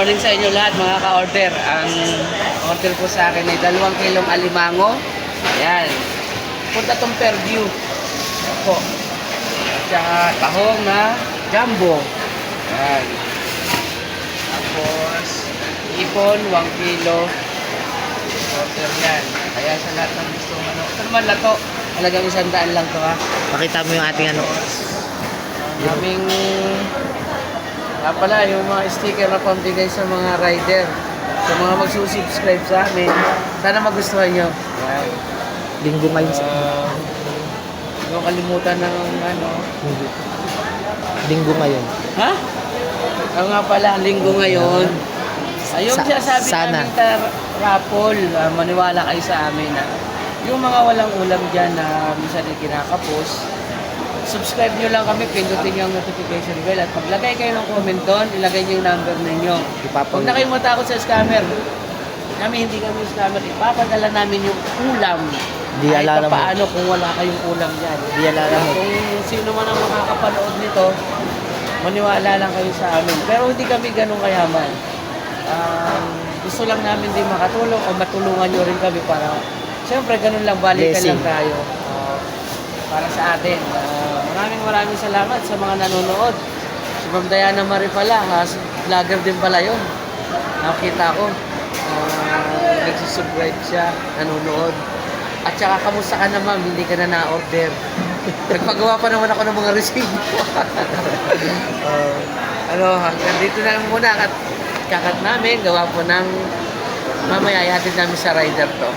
morning sa inyo lahat mga ka-order. Ang order po sa akin ay 2 kilong alimango. Ayan. Punta tong Fairview. Po. Tsaka tahong na jumbo. Ayan. Tapos, ipon, 1 kilo. Order yan. Kaya sa lahat ng gusto ano. Ito naman lato. Talagang 100 lang to ha. Pakita mo yung ating ano. Ang aming pala yung mga sticker na pambigay sa mga rider. Sa mga magsusubscribe sa amin. Sana magustuhan nyo. Ayan. Linggo ngayon. Yung kalimutan ng ano. Linggo ngayon. Ha? Oo nga pala, linggo ngayon. Ayun siya sabi sana. namin raffle, maniwala kayo sa amin na yung mga walang ulam dyan na minsan ay kinakapos, subscribe nyo lang kami, pindutin nyo ang notification bell at maglagay kayo ng comment doon, ilagay nyo yung number ninyo. Huwag na kayo matakot sa scammer. Hindi kami scammer, ipapadala namin yung ulam. Di alala mo. Paano kung wala kayong ulam dyan. Di alala mo. Kung sino man ang makakapanood nito, maniwala lang kayo sa amin. Pero hindi kami ganun kayaman. Gusto lang namin din makatulong o matulungan nyo rin kami para, siyempre ganun lang, balikan Blessing. lang tayo para sa atin. Maraming salamat sa mga nanonood. Si Ma'am Diana Marie pala, vlogger din pala yun. Nakita ko, nagsusubscribe siya, nanonood. At saka, kamusta ka na ma'am? Hindi ka na na-order. Nagpagawa pa naman ako ng mga resibo. Hanggang dito na lang muna. At kakat namin, gawa po ng mamaya ihatid namin sa rider to.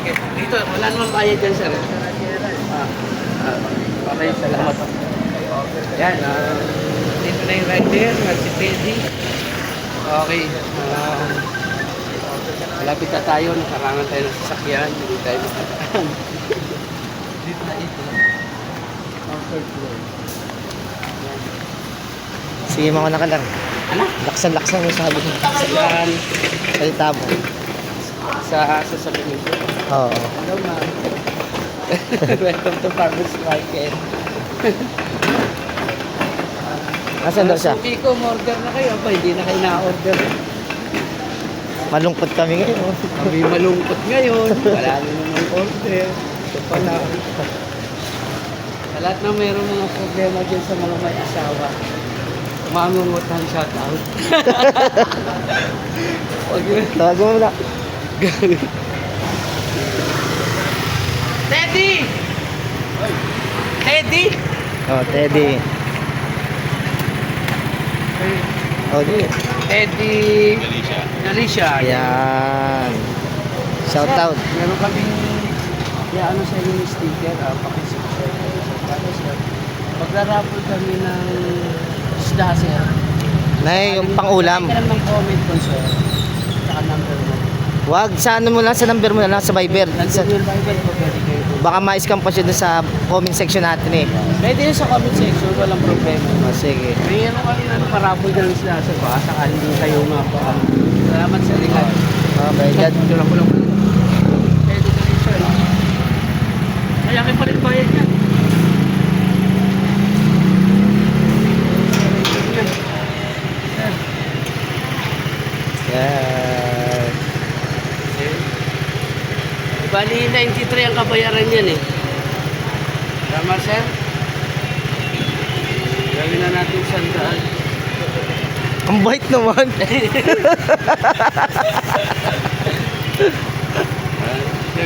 Okay. Dito, wala naman bayad dyan, sir. Okay, salamat. Yan, dito na yung rider, si Teddy. Okay, malapit na tayo, nakarangan tayo ng sasakyan, hindi tayo makataan. Dito na ito. Third floor. Sige, mauna ka lang. Ano? Laksan mo sabi mo. Yan. Salita mo. Sa sasabihin ko. Oo. Hello, ma'am. Welcome to Farmers Market. Nasaan daw siya? Suki ko, order na kayo. Hindi na kayo na-order. Malungkot kami ngayon. Kami malungkot ngayon. Wala na naman order. Ito pala. Sa lahat na mayroong mga problema dyan sa mga may asawa. Mangungutan, shout out. Tawag mo na. Teddy! Teddy! Oh, Teddy. Oh, di. Teddy Galicia. Ayan. Shout Sir, out. meron kaming ano sa inyo yung sticker. Pakisubscribe kayo sa channel, sir. Magra-raffle kami ng isda, sir. Nay, yung pang-ulam. Kaya ng comment ko, sir. Saka number mo. Wag, sa ano mo lang, sa number mo na lang, sa Viber. Nandun yung Bible ko, pwede kayo. Baka ma-scam pa siya dun sa comment section natin eh. Pwede yun sa comment section, walang problema. Oh, sige. May ano kami paraffle ng isda, sir. Baka sakali din kayo mapaan. Salamat sa ringan. Okay, God. Ito lang ko lang. Pwede ka rin, sir. Kaya may palit bayad yan. Yan. Bali, 93 ang kabayaran yan eh. Tama, sir? Gawin na natin 100. Ang bait naman. Gawin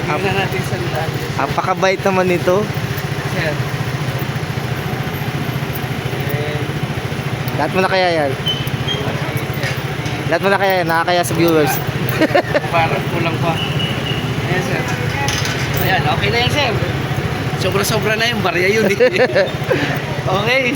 na natin 100. Apakabait naman nito. Sir. Lahat mo na kaya yan. Lahat mo na kaya yan. Nakakaya sa viewers. Parang kulang pa. Ayan, sir. Ayan, okay na yan, sir. Sobra-sobra na yung barya yun eh. Okay.